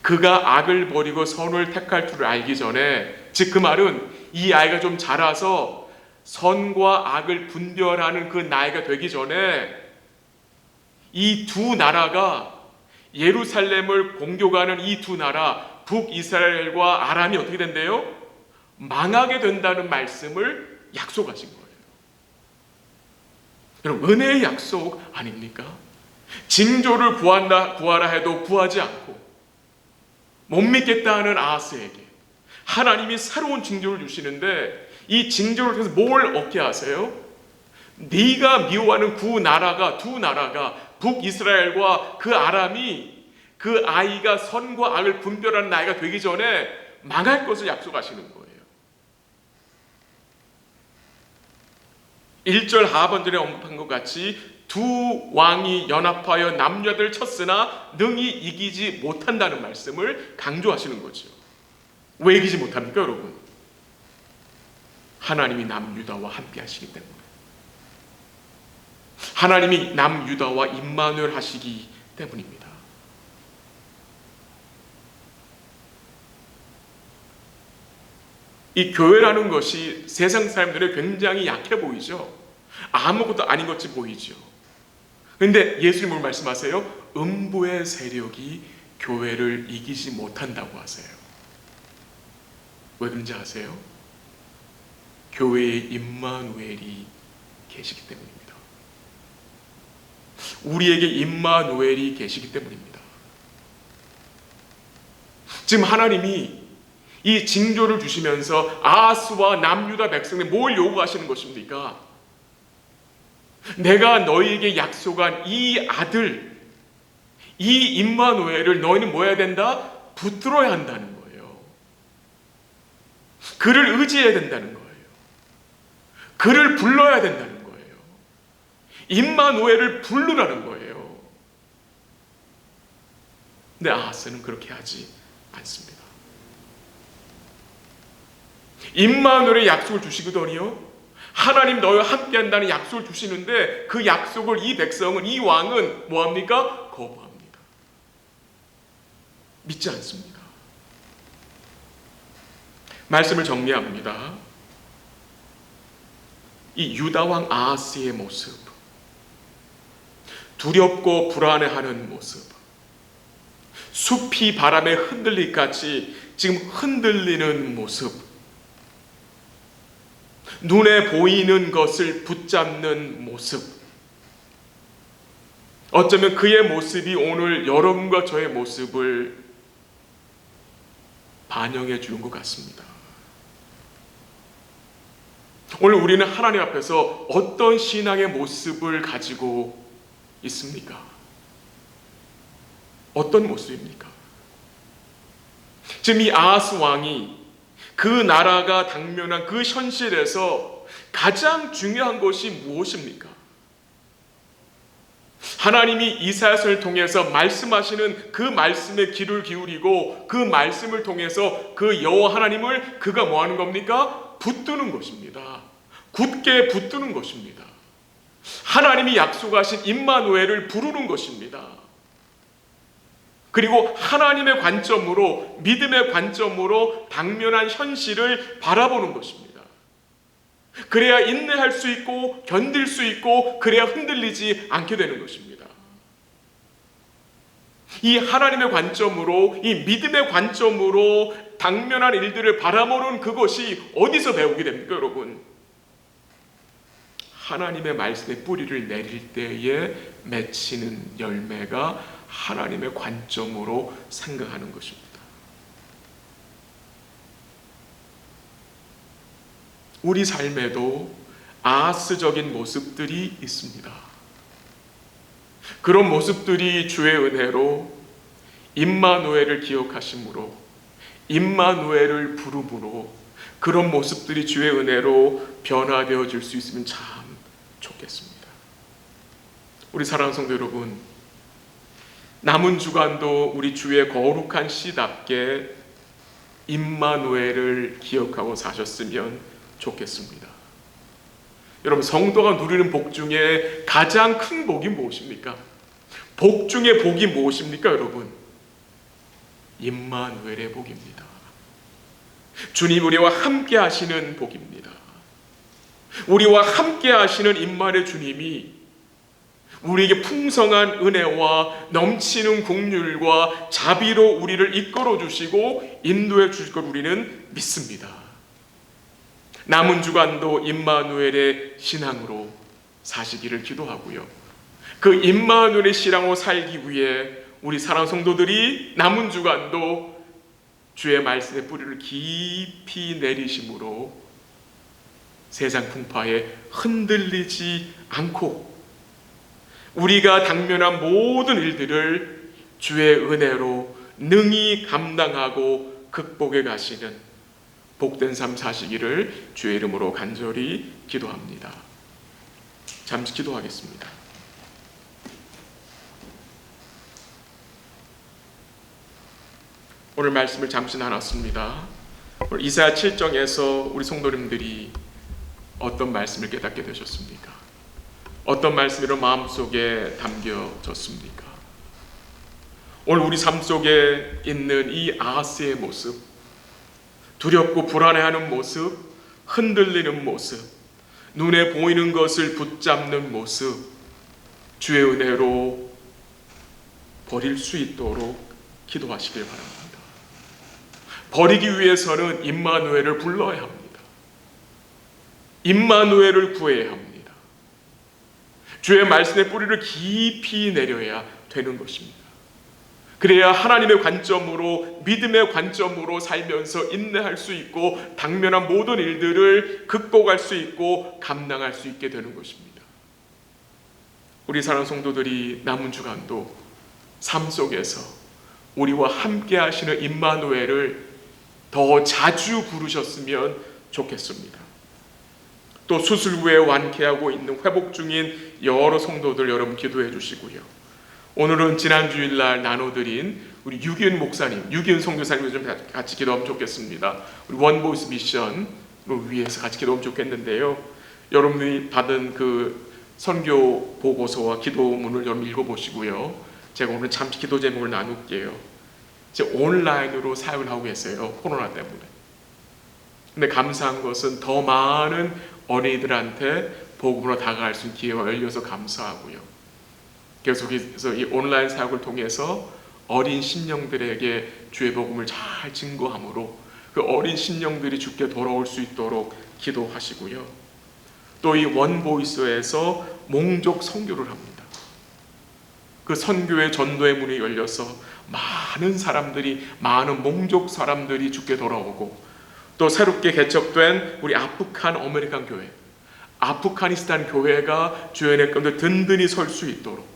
[SPEAKER 1] 그가 악을 버리고 선을 택할 줄을 알기 전에, 즉 그 말은 이 아이가 좀 자라서 선과 악을 분별하는 그 나이가 되기 전에 이 두 나라가, 예루살렘을 공격하는 이 두 나라 북이스라엘과 아람이 어떻게 된대요? 망하게 된다는 말씀을 약속하신 거예요. 여러분, 은혜의 약속 아닙니까? 징조를 구하라 해도 구하지 않고 못 믿겠다 하는 아하스에게 하나님이 새로운 징조를 주시는데 이 징조를 통해서 뭘 얻게 하세요? 네가 미워하는 두 나라가 북이스라엘과 그 아람이 그 아이가 선과 악을 분별하는 나이가 되기 전에 망할 것을 약속하시는 거예요. 1절 하반절에 언급한 것 같이 두 왕이 연합하여 남녀들을 쳤으나 능히 이기지 못한다는 말씀을 강조하시는 거죠. 왜 이기지 못합니까, 여러분? 하나님이 남유다와 함께 하시기 때문에. 하나님이 남유다와 임마누엘 하시기 때문입니다. 이 교회라는 것이 세상 사람들에 굉장히 약해 보이죠. 아무것도 아닌 것이 보이죠. 그런데 예수님은 말씀하세요. 음부의 세력이 교회를 이기지 못한다고 하세요. 왜 그런지 아세요? 교회에 임마누엘이 계시기 때문입니다. 우리에게 임마누엘이 계시기 때문입니다. 지금 하나님이 이 징조를 주시면서 아하스와 남유다 백성에 뭘 요구하시는 것입니까? 내가 너희에게 약속한 이 아들, 이 임마누엘을 너희는 뭐 해야 된다? 붙들어야 한다는 거예요. 그를 의지해야 된다는 거예요. 그를 불러야 된다는 거예요. 임마누엘을 부르라는 거예요. 근데 아하스는 그렇게 하지 않습니다. 임마누엘의 약속을 주시거든요. 하나님 너희와 함께한다는 약속을 주시는데 그 약속을 이 백성은, 이 왕은 뭐합니까? 거부합니다. 믿지 않습니다. 말씀을 정리합니다. 이 유다왕 아하스의 모습, 두렵고 불안해하는 모습, 숲이 바람에 흔들릴 같이 지금 흔들리는 모습, 눈에 보이는 것을 붙잡는 모습, 어쩌면 그의 모습이 오늘 여러분과 저의 모습을 반영해 주는 것 같습니다. 오늘 우리는 하나님 앞에서 어떤 신앙의 모습을 가지고 있습니까? 어떤 모습입니까? 지금 이 아하스 왕이 그 나라가 당면한 그 현실에서 가장 중요한 것이 무엇입니까? 하나님이 이사야서를 통해서 말씀하시는 그 말씀에 귀를 기울이고 그 말씀을 통해서 그 여호와 하나님을 그가 뭐 하는 겁니까? 붙드는 것입니다. 굳게 붙드는 것입니다. 하나님이 약속하신 임마누엘을 부르는 것입니다. 그리고 하나님의 관점으로, 믿음의 관점으로 당면한 현실을 바라보는 것입니다. 그래야 인내할 수 있고 견딜 수 있고 그래야 흔들리지 않게 되는 것입니다. 이 하나님의 관점으로, 이 믿음의 관점으로 당면한 일들을 바라보는 그것이 어디서 배우게 됩니까, 여러분? 하나님의 말씀의 뿌리를 내릴 때에 맺히는 열매가 하나님의 관점으로 생각하는 것입니다. 우리 삶에도 아하스적인 모습들이 있습니다. 그런 모습들이 주의 은혜로 임마누엘을 기억하심으로, 임마누엘을 부름으로 그런 모습들이 주의 은혜로 변화되어질 수 있으면 참 좋겠습니다. 우리 사랑하는 성도 여러분, 남은 주간도 우리 주의 거룩한 씨답게 임마누엘을 기억하고 사셨으면 좋겠습니다. 여러분, 성도가 누리는 복 중에 가장 큰 복이 무엇입니까? 복 중에 복이 무엇입니까, 여러분? 임마누엘의 복입니다. 주님 우리와 함께 하시는 복입니다. 우리와 함께 하시는 임마누엘 주님이 우리에게 풍성한 은혜와 넘치는 긍휼과 자비로 우리를 이끌어 주시고 인도해 주실 걸 우리는 믿습니다. 남은 주간도 임마누엘의 신앙으로 사시기를 기도하고요. 그 임마누엘의 신앙으로 살기 위해 우리 사랑하는 성도들이 남은 주간도 주의 말씀의 뿌리를 깊이 내리심으로 세상 풍파에 흔들리지 않고 우리가 당면한 모든 일들을 주의 은혜로 능히 감당하고 극복해 가시는 복된 삶 사시기를 주의 이름으로 간절히 기도합니다. 잠시 기도하겠습니다. 오늘 말씀을 잠시 나눴습니다. 오늘 이사야 7장에서 우리 성도님들이 어떤 말씀을 깨닫게 되셨습니까? 어떤 말씀이 마음속에 담겨졌습니까? 오늘 우리 삶 속에 있는 이 아하스의 모습, 두렵고 불안해하는 모습, 흔들리는 모습, 눈에 보이는 것을 붙잡는 모습, 주의 은혜로 버릴 수 있도록 기도하시길 바랍니다. 버리기 위해서는 임마누엘을 불러야 합니다. 임마누엘을 구해야 합니다. 주의 말씀의 뿌리를 깊이 내려야 되는 것입니다. 그래야 하나님의 관점으로, 믿음의 관점으로 살면서 인내할 수 있고 당면한 모든 일들을 극복할 수 있고 감당할 수 있게 되는 것입니다. 우리 사랑하는 성도들이 남은 주간도 삶 속에서 우리와 함께 하시는 임마누엘을 더 자주 부르셨으면 좋겠습니다. 또 수술 후에 완쾌하고 있는 회복 중인 여러 성도들 여러분 기도해 주시고요. 오늘은 지난 주일날 나눠드린 우리 유기은 목사님, 유기은 선교사님 좀 같이 기도하면 좋겠습니다. 우리 원보이스 미션을 위해서 같이 기도하면 좋겠는데요. 여러분들이 받은 그 선교 보고서와 기도문을 여러분 읽어보시고요. 제가 오늘 잠시 기도 제목을 나눌게요. 이제 온라인으로 사역을 하고 계세요. 코로나 때문에. 근데 감사한 것은 더 많은 어린이들한테 복음으로 다가갈 수 있는 기회가 열려서 감사하고요. 계속해서 이 온라인 사역을 통해서 어린 심령들에게 주의 복음을 잘 증거함으로 그 어린 심령들이 주께 돌아올 수 있도록 기도하시고요. 또 이 원보이스에서 몽족 선교를 합니다. 그 선교의 전도의 문이 열려서 많은 사람들이, 많은 몽족 사람들이 주께 돌아오고, 또 새롭게 개척된 우리 아프간 아메리칸 교회, 아프가니스탄 교회가 주의 은혜 가운데 든든히 설 수 있도록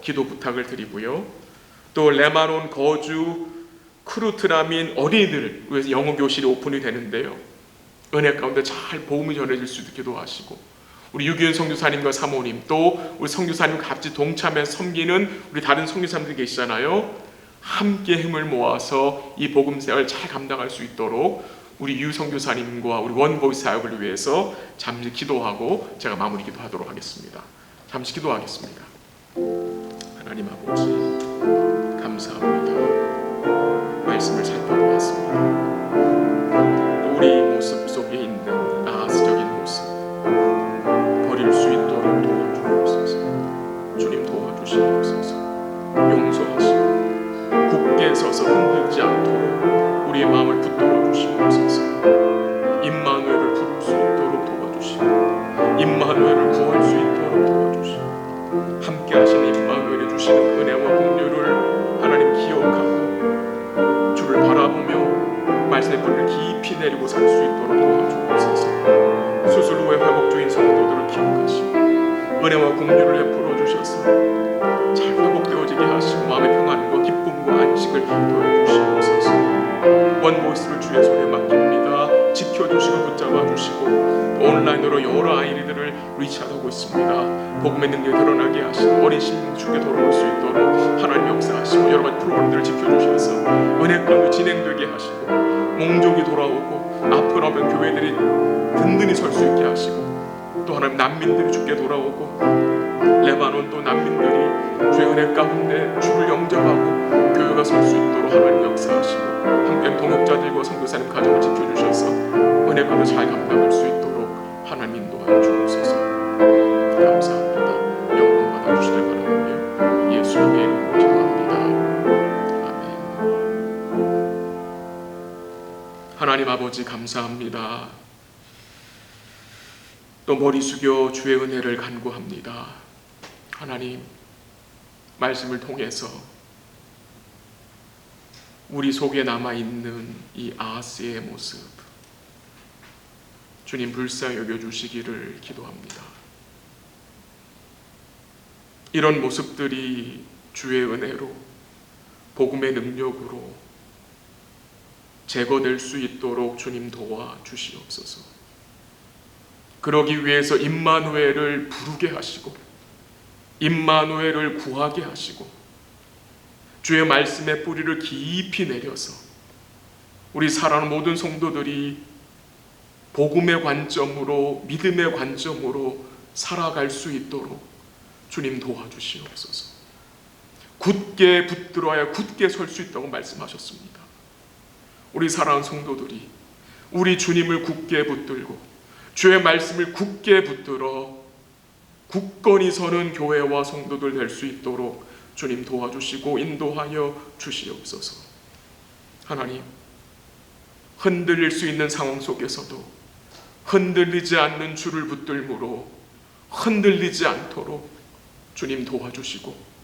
[SPEAKER 1] 기도 부탁을 드리고요. 또 레바논 거주 크루트라민 어린이들을 위해서 영어 교실이 오픈이 되는데요. 은혜 가운데 잘 복음이 전해질 수 있게 기도하시고, 우리 유기훈 선교사님과 사모님, 또 우리 선교사님과 같이 동참해 섬기는 우리 다른 선교사님들 계시잖아요. 함께 힘을 모아서 이 복음 사역을 잘 감당할 수 있도록 우리 유 선교사님과 우리 원보이스 사역을 위해서 잠시 기도하고 제가 마무리 기도하도록 하겠습니다. 잠시 기도하겠습니다. 하나님 아버지, 감사합니다. 말씀을 살펴보았습니다. 우리 모습 속에 있는 아스적인 모습 버릴 수 있도록 도와주옵소서. 주님 도와주시옵소서. 용서하시고 굳게 서서 흔들지 않도록 우리의 마음을 붙들어 주시옵소서. 임마누엘을 부를 수 있도록 도와주시고, 임마누엘을 구할 수 있도록 도와주시고, 함께 하시는 임마누엘이 주시는 은혜와 긍휼을 하나님 기억하고 주를 바라보며 말씀의 뿌리를 깊이 내리고 살 수 있도록 도와주옵소서. 수술 후에 회복 중인 성도들을 기억하시고 은혜와 긍휼을 베풀어 주셔서 잘 회복되어지게 하시고 마음의 평안과 기쁨과 안식을 더해 주시옵소서. 원보이스를 주의 손에 맡깁니다. 지켜주시고 붙잡아 주시고 온라인으로 여러 아이들을 리치하고 있습니다. 복음의 능력이 드러나게 하시고 어린 심령 주께 돌아올 수 있도록 하나님 역사하시고 여러 가지 프로그램들을 지켜주셔서 은혜 가운데 진행되게 하시고 몽족이 돌아오고 앞으로는 교회들이 든든히 설 수 있게 하시고, 또 하나님 난민들이 주께 돌아오고 레바논 또 난민들이 주의 은혜 가운데 주를 영접하고 교회가 설 수 있도록 하나님 역사하시고 함께 동역자들과 선교사님 가정을 지켜주셔서 은혜 가운데 잘 감당할 수 있도록 하나님 인도하여 주옵소서. 감사합니다. 영광 받아주시길 바라오며 예수님의 이름으로 기도합니다. 하나님 아버지 감사합니다. 또 머리 숙여 주의 은혜를 간구합니다. 하나님, 말씀을 통해서 우리 속에 남아있는 이 아스의 모습 주님 불쌍히 여겨주시기를 기도합니다. 이런 모습들이 주의 은혜로 복음의 능력으로 제거될 수 있도록 주님 도와주시옵소서. 그러기 위해서 임마누엘을 부르게 하시고 임마누엘을 구하게 하시고 주의 말씀의 뿌리를 깊이 내려서 우리 사랑하는 모든 성도들이 복음의 관점으로 믿음의 관점으로 살아갈 수 있도록 주님 도와주시옵소서. 굳게 붙들어야 굳게 설 수 있다고 말씀하셨습니다. 우리 사랑하는 성도들이 우리 주님을 굳게 붙들고 주의 말씀을 굳게 붙들어 굳건히 서는 교회와 성도들 될 수 있도록 주님 도와주시고 인도하여 주시옵소서. 하나님, 흔들릴 수 있는 상황 속에서도 흔들리지 않는 주를 붙들므로 흔들리지 않도록 주님 도와주시고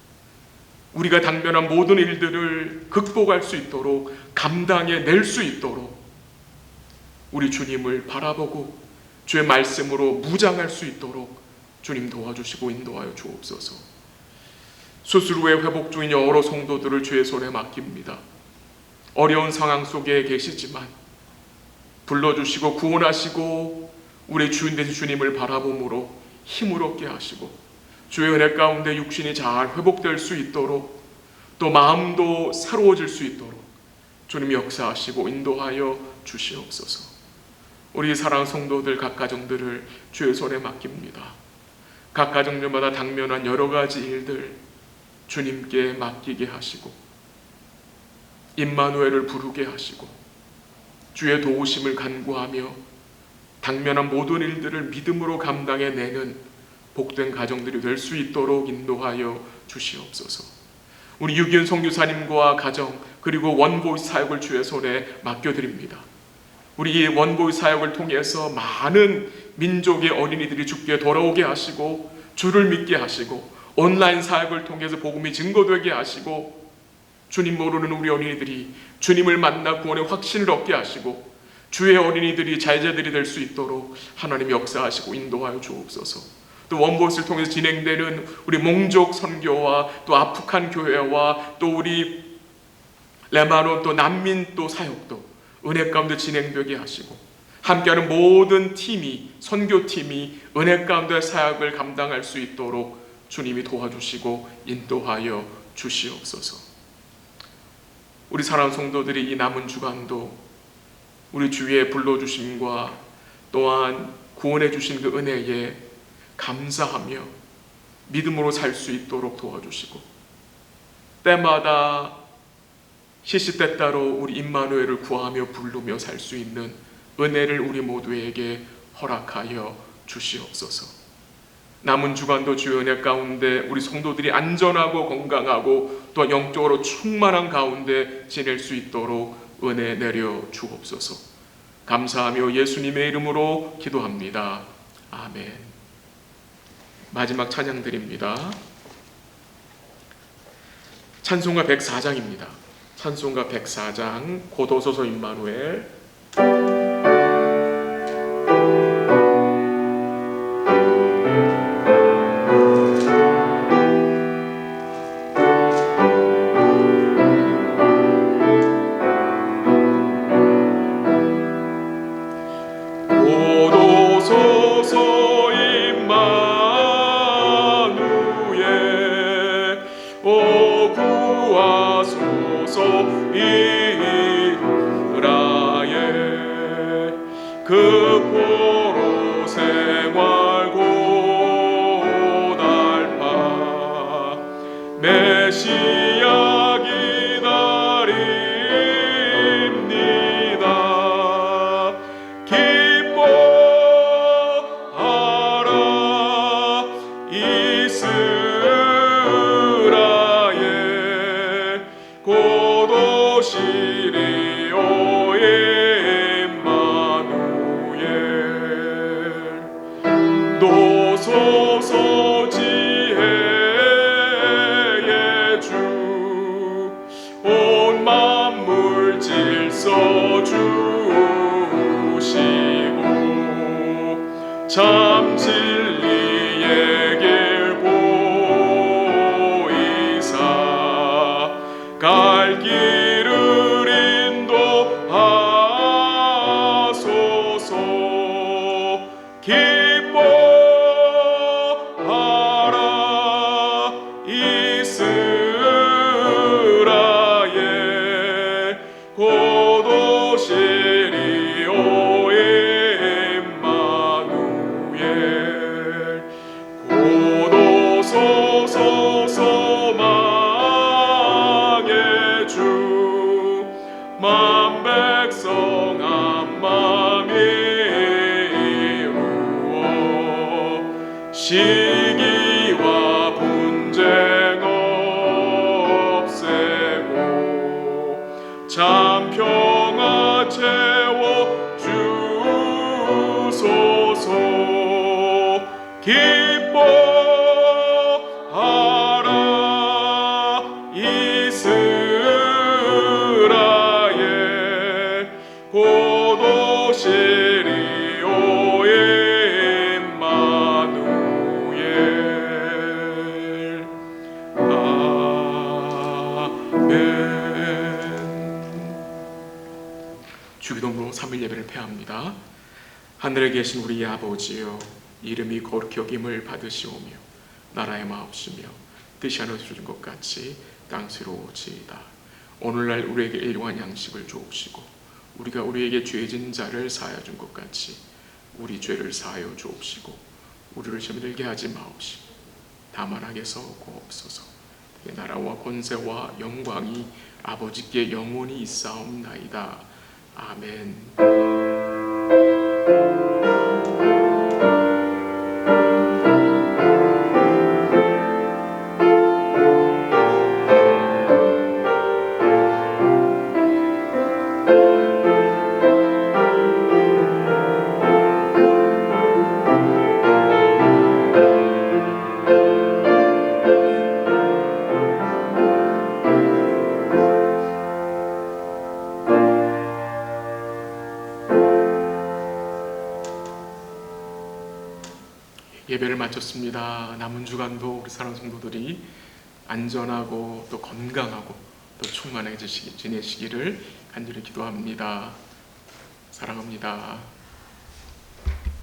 [SPEAKER 1] 우리가 당면한 모든 일들을 극복할 수 있도록 감당해 낼 수 있도록 우리 주님을 바라보고 주의 말씀으로 무장할 수 있도록 주님 도와주시고 인도하여 주옵소서. 수술 후에 회복 중인 여러 성도들을 주의 손에 맡깁니다. 어려운 상황 속에 계시지만 불러주시고 구원하시고 우리 주인 되신 주님을 바라봄으로 힘을 얻게 하시고 주의 은혜 가운데 육신이 잘 회복될 수 있도록 또 마음도 새로워질 수 있도록 주님이 역사하시고 인도하여 주시옵소서. 우리 사랑 성도들 각 가정들을 주의 손에 맡깁니다. 각 가정들마다 당면한 여러 가지 일들 주님께 맡기게 하시고 임마누엘을 부르게 하시고 주의 도우심을 간구하며 당면한 모든 일들을 믿음으로 감당해내는 복된 가정들이 될 수 있도록 인도하여 주시옵소서. 우리 유기훈 선교사님과 가정 그리고 원보이스 사역을 주의 손에 맡겨드립니다. 우리 이 원보이스 사역을 통해서 많은 민족의 어린이들이 주께 돌아오게 하시고 주를 믿게 하시고 온라인 사역을 통해서 복음이 증거되게 하시고 주님 모르는 우리 어린이들이 주님을 만나 구원의 확신을 얻게 하시고 주의 어린이들이 자제들이 될 수 있도록 하나님 역사하시고 인도하여 주옵소서. 또 원보이스를 통해서 진행되는 우리 몽족 선교와 또 아프간 교회와 또 우리 레바논 또 난민 또 사역도 은혜 가운데 진행되게 하시고 함께하는 모든 팀이 선교팀이 은혜 가운데 사역을 감당할 수 있도록 주님이 도와주시고 인도하여 주시옵소서. 우리 사랑하는 성도들이 이 남은 주간도 우리 주위에 불러주심과 또한 구원해 주신 그 은혜에 감사하며 믿음으로 살 수 있도록 도와주시고 때마다 시시때때로 우리 임마누엘을 구하며 부르며 살 수 있는 은혜를 우리 모두에게 허락하여 주시옵소서. 남은 주간도 주의 은혜 가운데 우리 성도들이 안전하고 건강하고 또 영적으로 충만한 가운데 지낼 수 있도록 은혜 내려 주옵소서. 감사하며 예수님의 이름으로 기도합니다. 아멘. 마지막 찬양 드립니다. 찬송가 104장입니다. 찬송가 104장 곧 오소서 임마누엘.
[SPEAKER 3] 참 진리의 길 보이사 갈 길을 인도하소서. 기뻐하라 이스라엘 곧 오시리오 시기와 분쟁 없애고 참 평화 채워 주소서. 기뻐하라 이스라엘 곧 오시리오
[SPEAKER 1] 주기도문으로 3일 예배를 폐합니다. 하늘에 계신 우리 아버지여, 이름이 거룩히 여김을 받으시오며 나라의 마옵시며 뜻이 하늘에서 주신 것 같이 땅스로 오지이다. 오늘날 우리에게 일용할 양식을 주옵시고 우리가 우리에게 죄진 자를 사하여 준 것 같이 우리 죄를 사하여 주옵시고 우리를 시험에 들게 하지 마옵시고 다만 악에서 구하옵소서. 나라와 권세와 영광이 아버지께 영원히 있사옵나이다. 아멘. 예배를 마쳤습니다. 남은 주간도 우리 사랑하는 성도들이 안전하고 또 건강하고 또 충만하게 지내시기를 간절히 기도합니다. 사랑합니다.